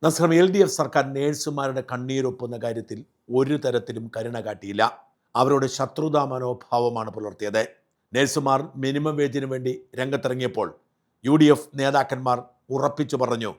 നസ്രം LDF സർക്കാർ നേഴ്സുമാരുടെ കണ്ണീരൊപ്പുന്ന കാര്യത്തിൽ ഒരു തരത്തിലും കരുണ കാട്ടിയില്ല. അവരോട് ശത്രുതാ മനോഭാവമാണ് പുലർത്തിയത്. നേഴ്സുമാർ മിനിമം വേജിന് വേണ്ടി രംഗത്തിറങ്ങിയപ്പോൾ UDF നേതാക്കന്മാർ ഉറപ്പിച്ചു പറഞ്ഞു,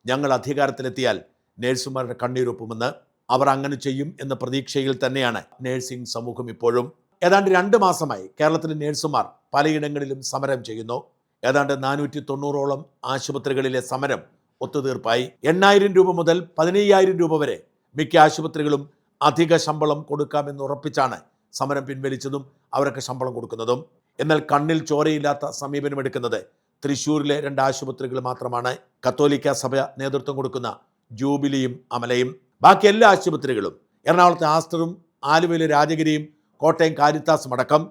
ഞങ്ങൾ അധികാരത്തിലെത്തിയാൽ നേഴ്സുമാരുടെ കണ്ണീരൊപ്പുമെന്ന്. അവർ അങ്ങനെ ചെയ്യും എന്ന പ്രതീക്ഷയിൽ തന്നെയാണ് നേഴ്സിംഗ് സമൂഹം ഇപ്പോഴും. ഏതാണ്ട് 2 മാസമായി കേരളത്തിലെ നേഴ്സുമാർ പലയിടങ്ങളിലും സമരം ചെയ്യുന്നു. ഏതാണ്ട് 490ഓളം ആശുപത്രികളിലെ സമരം ഒത്തുതീർപ്പായി. 8,000 രൂപ മുതൽ 15,000 രൂപ വരെ മിക്ക ആശുപത്രികളും അധിക ശമ്പളം കൊടുക്കാമെന്ന് ഉറപ്പിച്ചാണ് സമരം പിൻവലിച്ചതും അവർക്ക് ശമ്പളം കൊടുക്കുന്നതും. എന്നാൽ കണ്ണിൽ ചോരയില്ലാത്ത സമീപനമെടുക്കുന്നത് തൃശ്ശൂരിലെ 2 ആശുപത്രികൾ മാത്രമാണ്. കത്തോലിക്ക സഭ നേതൃത്വം കൊടുക്കുന്ന ജൂബിലിയും അമലയും. ബാക്കി എല്ലാ ആശുപത്രികളും, എറണാകുളത്തെ ആസ്റ്ററും ആലുവയിലെ രാജഗിരിയും കോട്ടയം കാരിത്താസും അടക്കം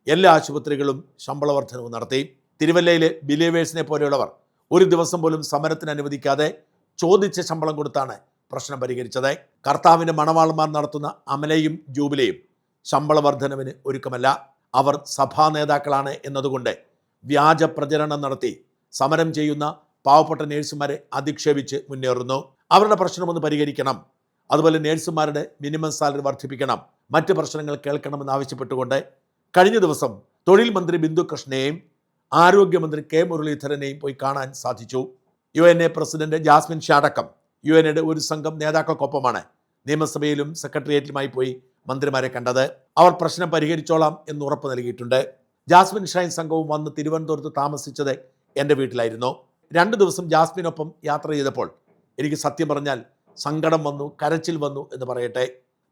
എല്ലാ ആശുപത്രികളും ശമ്പള വർധനവ് നടത്തി. തിരുവല്ലയിലെ ബിലീവേഴ്സിനെ പോലെയുള്ളവർ ഒരു ദിവസം പോലും സമരത്തിന് അനുവദിക്കാതെ ചോദിച്ച ശമ്പളം കൊടുത്താണ് പ്രശ്നം പരിഹരിച്ചത്. കർത്താവിൻ്റെ മണവാളന്മാർ നടത്തുന്ന അമലയും ജൂബിലിയും ശമ്പള വർധനവിന് ഒരുക്കമല്ല. അവർ സഭാ നേതാക്കളാണ് എന്നതുകൊണ്ട് വ്യാജ പ്രചരണം നടത്തി സമരം ചെയ്യുന്ന പാവപ്പെട്ട നേഴ്സുമാരെ അധിക്ഷേപിച്ച് മുന്നേറുന്നു. അവരുടെ പ്രശ്നമൊന്ന് പരിഹരിക്കണം, അതുപോലെ നേഴ്സുമാരുടെ മിനിമം സാലറി വർദ്ധിപ്പിക്കണം, മറ്റ് പ്രശ്നങ്ങൾ കേൾക്കണമെന്ന് ആവശ്യപ്പെട്ടുകൊണ്ട് കഴിഞ്ഞ ദിവസം തൊഴിൽ മന്ത്രി ബിന്ദു കൃഷ്ണയെയും ആരോഗ്യമന്ത്രി കെ മുരളീധരനെയും പോയി കാണാൻ സാധിച്ചു. UNA പ്രസിഡന്റ് ജാസ്മിൻ ഷാ അടക്കം UNAയുടെ ഒരു സംഘം നേതാക്കൾക്കൊപ്പമാണ് നിയമസഭയിലും സെക്രട്ടേറിയറ്റിലുമായി പോയി മന്ത്രിമാരെ കണ്ടത്. അവർ പ്രശ്നം പരിഹരിച്ചോളാം എന്ന് ഉറപ്പ് നൽകിയിട്ടുണ്ട്. ജാസ്മിൻ ഷായും സംഘവും വന്ന് തിരുവനന്തപുരത്ത് താമസിച്ചത് എൻ്റെ വീട്ടിലായിരുന്നു. 2 ദിവസം ജാസ്മിനൊപ്പം യാത്ര ചെയ്തപ്പോൾ എനിക്ക് സത്യം പറഞ്ഞാൽ സങ്കടം വന്നു, കരച്ചിൽ വന്നു എന്ന് പറയട്ടെ.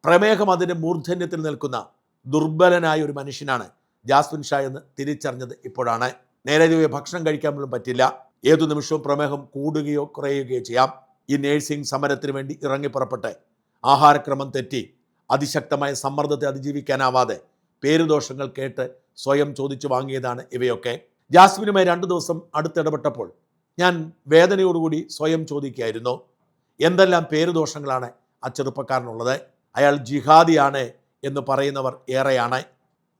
പ്രമേഹം അതിൻ്റെ മൂർധന്യത്തിൽ നിൽക്കുന്ന ദുർബലനായ ഒരു മനുഷ്യനാണ് ജാസ്മിൻ ഷാ എന്ന് തിരിച്ചറിഞ്ഞത് ഇപ്പോഴാണ്. നേരെ ഭക്ഷണം കഴിക്കാൻ പോലും പറ്റില്ല. ഏതു നിമിഷവും പ്രമേഹം കൂടുകയോ കുറയുകയോ ചെയ്യാം. ഈ നേഴ്സിംഗ് സമരത്തിന് വേണ്ടി ഇറങ്ങിപ്പുറപ്പെട്ട് ആഹാരക്രമം തെറ്റി അതിശക്തമായ സമ്മർദ്ദത്തെ അതിജീവിക്കാനാവാതെ പേരുദോഷങ്ങൾ കേട്ട് സ്വയം ചോദിച്ചു വാങ്ങിയതാണ് ഇവയൊക്കെ. ജാസ്മിനുമായി 2 ദിവസം അടുത്തിടപെട്ടപ്പോൾ ഞാൻ വേദനയോടുകൂടി സ്വയം ചോദിക്കുകയായിരുന്നു, എന്തെല്ലാം പേരുദോഷങ്ങളാണ് ആ ചെറുപ്പക്കാരനുള്ളത്. അയാൾ ജിഹാദിയാണ് എന്ന് പറയുന്നവർ ഏറെയാണ്.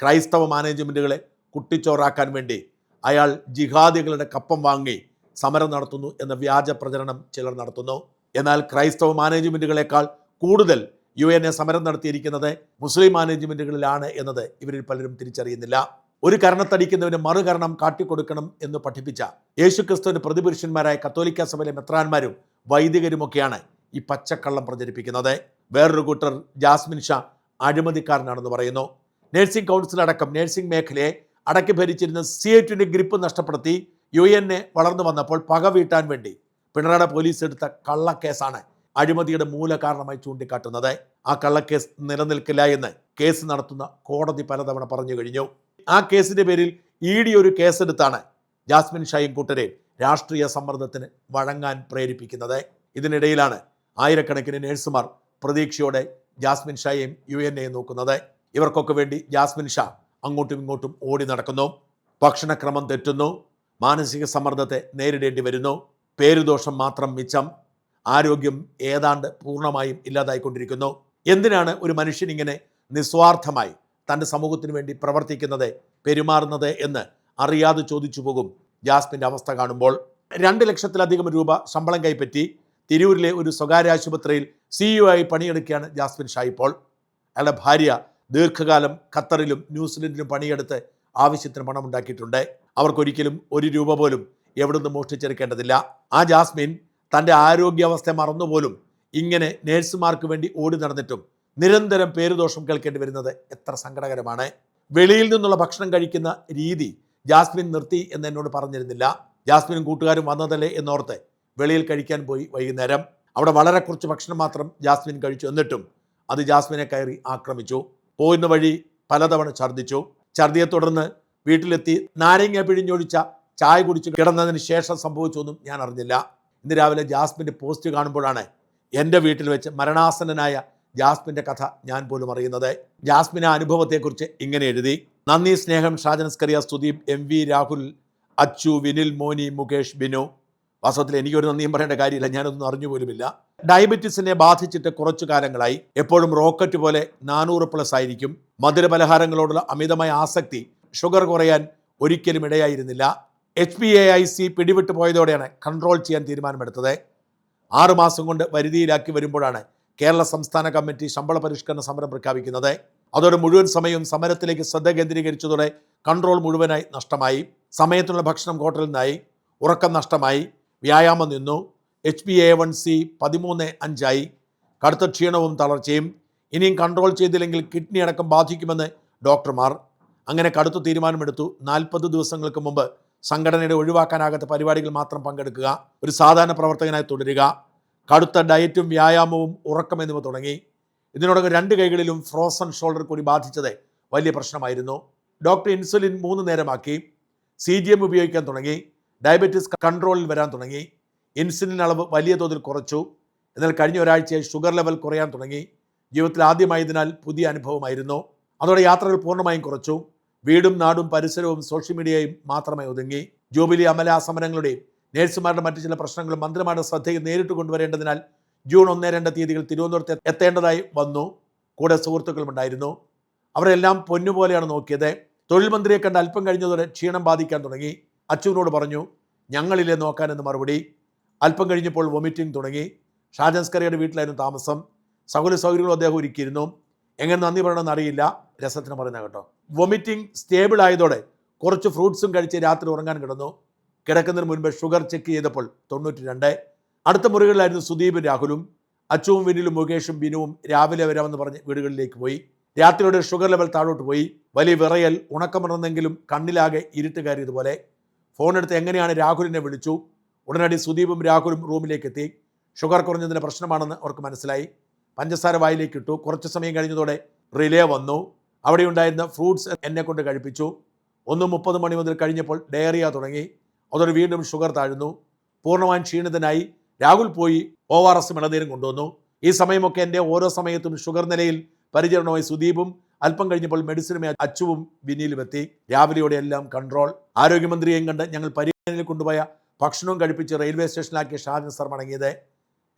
ക്രൈസ്തവ മാനേജ്മെൻറ്റുകളെ കുട്ടിച്ചോറാക്കാൻ വേണ്ടി അയാൾ ജിഹാദികളുടെ കപ്പം വാങ്ങി സമരം നടത്തുന്നു എന്ന വ്യാജ പ്രചരണം ചിലർ നടത്തുന്നു. എന്നാൽ ക്രൈസ്തവ മാനേജ്മെൻറ്റുകളെക്കാൾ കൂടുതൽ UNA സമരം നടത്തിയിരിക്കുന്നത് മുസ്ലിം മാനേജ്മെൻറ്റുകളിലാണ് എന്നത് ഇവരിൽ പലരും തിരിച്ചറിയുന്നില്ല. ഒരു കരണത്തടിക്കുന്നവന് മറുകരണം കാട്ടിക്കൊടുക്കണം എന്ന് പഠിപ്പിച്ച യേശുക്രിസ്തുവിൻ്റെ പ്രതിപുരുഷന്മാരായ കത്തോലിക്ക സഭയിലെ മെത്രാന്മാരും വൈദികരുമൊക്കെയാണ് ഈ പച്ചക്കള്ളം പ്രചരിപ്പിക്കുന്നത്. വേറൊരു കൂട്ടർ ജാസ്മിൻ ഷാ അഴിമതിക്കാരനാണെന്ന് പറയുന്നു. നഴ്സിംഗ് കൗൺസിൽ അടക്കം നഴ്സിംഗ് മേഖലയെ അടക്കി ഭരിച്ചിരുന്ന CAT ഗ്രിപ്പ് നഷ്ടപ്പെടുത്തി UNA വളർന്നു വന്നപ്പോൾ പക വീട്ടാൻ വേണ്ടി പിണറായി പോലീസ് എടുത്ത കള്ളക്കേസാണ് അഴിമതിയുടെ മൂല കാരണമായി ചൂണ്ടിക്കാട്ടുന്നത്. ആ കള്ളക്കേസ് നിലനിൽക്കില്ല എന്ന് കേസ് നടത്തുന്ന കോടതി പലതവണ പറഞ്ഞു കഴിഞ്ഞു. ആ കേസിന്റെ പേരിൽ ED ഒരു കേസെടുത്താണ് ജാസ്മിൻ ഷായും കൂട്ടരെ രാഷ്ട്രീയ സമ്മർദ്ദത്തിന് വഴങ്ങാൻ പ്രേരിപ്പിക്കുന്നത്. ഇതിനിടയിലാണ് ആയിരക്കണക്കിന് നേഴ്സുമാർ പ്രതീക്ഷയോടെ ജാസ്മിൻ ഷായെയും UNAയും നോക്കുന്നത്. ഇവർക്കൊക്കെ വേണ്ടി ജാസ്മിൻ ഷാ അങ്ങോട്ടും ഇങ്ങോട്ടും ഓടി നടക്കുന്നു. ഭക്ഷണക്രമം തെറ്റുന്നു, മാനസിക സമ്മർദ്ദത്തെ നേരിടേണ്ടി വരുന്നു, പേരുദോഷം മാത്രം മിച്ചം, ആരോഗ്യം ഏതാണ്ട് പൂർണ്ണമായും ഇല്ലാതായിക്കൊണ്ടിരിക്കുന്നു. എന്തിനാണ് ഒരു മനുഷ്യൻ ഇങ്ങനെ നിസ്വാർത്ഥമായി തൻ്റെ സമൂഹത്തിന് വേണ്ടി പ്രവർത്തിക്കുന്നത്, പെരുമാറുന്നത് എന്ന് അറിയാതെ ചോദിച്ചു പോകും ജാസ്മിൻ്റെ അവസ്ഥ കാണുമ്പോൾ. 2 ലക്ഷത്തിലധികം രൂപ ശമ്പളം കൈപ്പറ്റി തിരൂരിലെ ഒരു സ്വകാര്യ ആശുപത്രിയിൽ CEO ആയി പണിയെടുക്കുകയാണ് ജാസ്മിൻ ഷാ ഇപ്പോൾ. അയാളുടെ ഭാര്യ ദീർഘകാലം ഖത്തറിലും ന്യൂസിലൻഡിലും പണിയെടുത്ത് ആവശ്യത്തിന് പണം ഉണ്ടാക്കിയിട്ടുണ്ട്. അവർക്കൊരിക്കലും 1 രൂപ പോലും എവിടുന്ന് മോഷ്ടിച്ചെടുക്കേണ്ടതില്ല. ആ ജാസ്മിൻ തൻ്റെ ആരോഗ്യാവസ്ഥ മറന്നുപോലും ഇങ്ങനെ നേഴ്സുമാർക്ക് വേണ്ടി ഓടി നടന്നിട്ടും നിരന്തരം പേരുദോഷം കേൾക്കേണ്ടി വരുന്നത് എത്ര സങ്കടകരമാണ്. വെളിയിൽ നിന്നുള്ള ഭക്ഷണം കഴിക്കുന്ന രീതി ജാസ്മിൻ നിർത്തി എന്ന് എന്നോട് പറഞ്ഞിരുന്നില്ല. ജാസ്മിനും കൂട്ടുകാരും വന്നതല്ലേ എന്നോർത്ത് വെളിയിൽ കഴിക്കാൻ പോയി. വൈകുന്നേരം അവിടെ വളരെ കുറച്ച് ഭക്ഷണം മാത്രം ജാസ്മിൻ കഴിച്ചു. എന്നിട്ടും അത് ജാസ്മിനെ കയറി ആക്രമിച്ചു. പോയിന്ന വഴി പലതവണ ഛർദ്ദിച്ചു. ഛർദ്ദിയെ തുടർന്ന് വീട്ടിലെത്തി നാരങ്ങ പിഴിഞ്ഞൊഴിച്ച ചായ കുടിച്ച് കിടന്നതിന് ശേഷം സംഭവിച്ചൊന്നും ഞാൻ അറിഞ്ഞില്ല. ഇന്ന് രാവിലെ ജാസ്മിൻ്റെ പോസ്റ്റ് കാണുമ്പോഴാണ് എൻ്റെ വീട്ടിൽ വെച്ച് മരണാസന്നനായ ജാസ്മിൻ്റെ കഥ ഞാൻ പോലും അറിയുന്നത്. ജാസ്മിൻ ആ അനുഭവത്തെക്കുറിച്ച് ഇങ്ങനെ എഴുതി: നന്ദി, സ്നേഹം, ഷാജനസ്കറിയ, സുദീപ്, MV, രാഹുൽ, അച്ചു, വിനിൽ, മോനി, മുകേഷ്, ബിനു. വാസ്തവത്തിൽ എനിക്കൊരു നന്ദിയും പറയേണ്ട കാര്യമില്ല, ഞാനൊന്നും അറിഞ്ഞു പോലുമില്ല. ഡയബറ്റീസിനെ ബാധിച്ചിട്ട് കുറച്ചു കാലങ്ങളായി. എപ്പോഴും റോക്കറ്റ് പോലെ 400+ ആയിരിക്കും. മധുരപലഹാരങ്ങളോടുള്ള അമിതമായ ആസക്തി ഷുഗർ കുറയാൻ ഒരിക്കലും ഇടയായിരുന്നില്ല. HbA1c പിടിവിട്ട് പോയതോടെയാണ് കൺട്രോൾ ചെയ്യാൻ തീരുമാനമെടുത്തത്. 6 മാസം കൊണ്ട് വരുതിയിലാക്കി വരുമ്പോഴാണ് കേരള സംസ്ഥാന കമ്മിറ്റി ശമ്പള പരിഷ്കരണ സമരം പ്രഖ്യാപിക്കുന്നത്. അതോടെ മുഴുവൻ സമയവും സമരത്തിലേക്ക് ശ്രദ്ധ കേന്ദ്രീകരിച്ചതോടെ കൺട്രോൾ മുഴുവനായി നഷ്ടമായി. സമയത്തിനുള്ള ഭക്ഷണം ഹോട്ടലിൽ നിന്നായി, ഉറക്കം നഷ്ടമായി, വ്യായാമം നിന്നു, HbA1c 13.5 കടുത്ത ക്ഷീണവും തളർച്ചയും. ഇനിയും കൺട്രോൾ ചെയ്തില്ലെങ്കിൽ കിഡ്നി അടക്കം ബാധിക്കുമെന്ന് ഡോക്ടർമാർ. അങ്ങനെ കടുത്ത തീരുമാനമെടുത്തു. 40 ദിവസങ്ങൾക്ക് മുമ്പ് സംഘടനയുടെ ഒഴിവാക്കാനാകാത്ത പരിപാടികൾ മാത്രം പങ്കെടുക്കുക, ഒരു സാധാരണ പ്രവർത്തകനായി തുടരുക, കടുത്ത ഡയറ്റും വ്യായാമവും ഉറക്കം എന്നിവ തുടങ്ങി. ഇതിനോടൊപ്പം 2 കൈകളിലും ഫ്രോസൺ ഷോൾഡർ കൂടി ബാധിച്ചത് വലിയ പ്രശ്നമായിരുന്നു. ഡോക്ടർ ഇൻസുലിൻ 3 നേരമാക്കി, CGM ഉപയോഗിക്കാൻ തുടങ്ങി, ഡയബറ്റീസ് കൺട്രോളിൽ വരാൻ തുടങ്ങി, ഇൻസുലിൻ അളവ് വലിയ തോതിൽ കുറച്ചു. എന്നാൽ കഴിഞ്ഞ ഒരാഴ്ചയായി ഷുഗർ ലെവൽ കുറയാൻ തുടങ്ങി. ജീവിതത്തിൽ ആദ്യമായതിനാൽ പുതിയ അനുഭവമായിരുന്നു. അതോടെ യാത്രകൾ പൂർണ്ണമായും കുറച്ചു. വീടും നാടും പരിസരവും സോഷ്യൽ മീഡിയയും മാത്രമായി ഒതുങ്ങി. ജൂബിലി അമല സമരങ്ങളുടെയും നേഴ്സുമാരുടെ മറ്റു ചില പ്രശ്നങ്ങളും മന്ത്രിമാരുടെ ശ്രദ്ധയിൽ നേരിട്ട് കൊണ്ടുവരേണ്ടതിനാൽ ജൂൺ 1-2 തീയതികൾ തിരുവനന്തപുരത്ത് എത്തേണ്ടതായി വന്നു. കൂടെ സുഹൃത്തുക്കളും ഉണ്ടായിരുന്നു. അവരെല്ലാം പൊന്നുപോലെയാണ് നോക്കിയത്. തൊഴിൽ മന്ത്രിയെ കണ്ട് അല്പം കഴിഞ്ഞതോടെ ക്ഷീണം ബാധിക്കാൻ തുടങ്ങി. അച്ചുവിനോട് പറഞ്ഞു, ഞങ്ങളില്ലേ നോക്കാനെന്ന് മറുപടി. അല്പം കഴിഞ്ഞപ്പോൾ വൊമിറ്റിംഗ് തുടങ്ങി. ഷാജൻസ്കറിയുടെ വീട്ടിലായിരുന്നു താമസം. സകല സൗകര്യങ്ങളും അദ്ദേഹം ഒരുക്കിയിരുന്നു. എങ്ങനെ നന്ദി പറയണമെന്ന് അറിയില്ല. രസത്തിന് പറയുന്ന കേട്ടോ. വൊമിറ്റിംഗ് സ്റ്റേബിൾ ആയതോടെ കുറച്ച് ഫ്രൂട്ട്സും കഴിച്ച് രാത്രി ഉറങ്ങാൻ കിടന്നു. കിടക്കുന്നതിന് മുൻപ് ഷുഗർ ചെക്ക് ചെയ്തപ്പോൾ 92. അടുത്ത മുറികളിലായിരുന്നു സുദീപും രാഹുലും. അച്ചുവും വിനിലും മുകേഷും ബിനുവും രാവിലെ വരാമെന്ന് പറഞ്ഞ് വീടുകളിലേക്ക് പോയി. രാത്രിയോടെ ഷുഗർ ലെവൽ താഴോട്ട് പോയി. വലിയ വിറയൽ, ഉണക്കമിറന്നെങ്കിലും കണ്ണിലാകെ ഇരുട്ട് കയറിയതുപോലെ. ഫോണെടുത്ത് എങ്ങനെയാണ് രാഹുലിനെ വിളിച്ചു. ഉടനടി സുദീപും രാഹുലും റൂമിലേക്ക് എത്തി. ഷുഗർ കുറഞ്ഞതിൻ്റെ പ്രശ്നമാണെന്ന് അവർക്ക് മനസ്സിലായി. പഞ്ചസാര വായിലേക്ക് ഇട്ടു. കുറച്ച് സമയം കഴിഞ്ഞതോടെ റിലേ വന്നു. അവിടെ ഉണ്ടായിരുന്ന ഫ്രൂട്ട്സ് എന്നെ കൊണ്ട് കഴിപ്പിച്ചു. 1:30 മണി മുതൽ കഴിഞ്ഞപ്പോൾ ഡയറിയ തുടങ്ങി. അതോടെ വീണ്ടും ഷുഗർ താഴ്ന്നു. പൂർണ്ണമായും ക്ഷീണിതനായി. രാഹുൽ പോയി ORS ഇളനീരും കൊണ്ടുവന്നു. ഈ സമയമൊക്കെ എൻ്റെ ഓരോ സമയത്തും ഷുഗർ നിലയിൽ പരിചരണമായി സുദീപും അല്പം കഴിഞ്ഞപ്പോൾ മെഡിസിനുമായി അച്ചുവും വിനിയിലും എത്തി. രാവിലെയോടെ എല്ലാം കൺട്രോൾ. ആരോഗ്യമന്ത്രിയെയും കണ്ട് ഞങ്ങൾ പരിഗണനയിൽ കൊണ്ടുപോയ ഭക്ഷണവും കഴിപ്പിച്ച് റെയിൽവേ സ്റ്റേഷനിലാക്കിയ ഷാജൻ സർ മടങ്ങിയത്.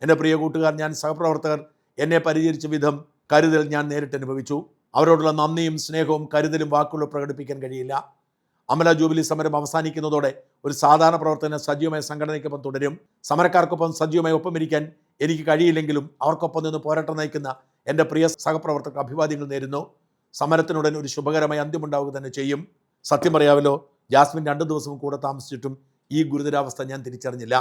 എൻ്റെ പ്രിയ കൂട്ടുകാർ, ഞാൻ സഹപ്രവർത്തകർ എന്നെ പരിചരിച്ച വിധം കരുതൽ ഞാൻ നേരിട്ട് അനുഭവിച്ചു. അവരോടുള്ള നന്ദിയും സ്നേഹവും കരുതലും വാക്കുകൾ പ്രകടിപ്പിക്കാൻ കഴിയില്ല. അമല ജൂബിലി സമരം അവസാനിക്കുന്നതോടെ ഒരു സാധാരണ പ്രവർത്തന സജീവമായ സംഘടനയ്ക്കൊപ്പം തുടരും. സമരക്കാർക്കൊപ്പം സജീവമായി ഒപ്പമിരിക്കാൻ എനിക്ക് കഴിയില്ലെങ്കിലും അവർക്കൊപ്പം നിന്ന് പോരാട്ടം നയിക്കുന്ന എൻ്റെ പ്രിയ സഹപ്രവർത്തകർക്ക് അഭിവാദ്യങ്ങൾ നേരുന്നു. സമരത്തിനുടൻ ഒരു ശുഭകരമായ അന്ത്യമുണ്ടാവുക തന്നെ ചെയ്യും. സത്യം പറയാമല്ലോ, ജാസ്മിൻ 2 ദിവസം കൂടെ താമസിച്ചിട്ടും ഈ ഗുരുതരാവസ്ഥ ഞാൻ തിരിച്ചറിഞ്ഞില്ല.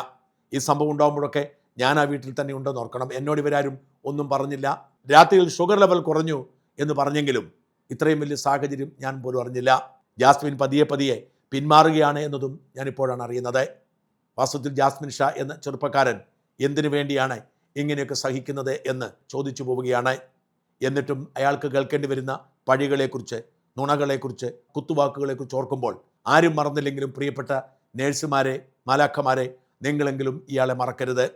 ഈ സംഭവം ഉണ്ടാകുമ്പോഴൊക്കെ ഞാൻ ആ വീട്ടിൽ തന്നെ ഉണ്ടെന്ന് ഓർക്കണം. എന്നോട് ഇവരാരും ഒന്നും പറഞ്ഞില്ല. രാത്രിയിൽ ഷുഗർ ലെവൽ കുറഞ്ഞു എന്ന് പറഞ്ഞെങ്കിലും ഇത്രയും വലിയ സാഹചര്യം ഞാൻ പോലും അറിഞ്ഞില്ല. ജാസ്മിൻ പതിയെ പതിയെ പിന്മാറുകയാണ് എന്നതും ഞാനിപ്പോഴാണ് അറിയുന്നത്. വാസ്തവത്തിൽ ജാസ്മിൻ ഷാ എന്ന ചെറുപ്പക്കാരൻ എന്തിനു വേണ്ടിയാണ് ഇങ്ങനെയൊക്കെ സഹിക്കുന്നത് എന്ന് ചോദിച്ചു പോവുകയാണ്. എന്നിട്ടും അയാൾക്ക് കേൾക്കേണ്ടി വരുന്ന പഴികളെക്കുറിച്ച്, നുണകളെക്കുറിച്ച്, കുത്തുവാക്കുകളെക്കുറിച്ച് ഓർക്കുമ്പോൾ ആരും മറന്നില്ലെങ്കിലും പ്രിയപ്പെട്ട നേഴ്സുമാരെ, മാലാഖമാരെ, നിങ്ങളെങ്കിലും ഇയാളെ മറക്കരുത്.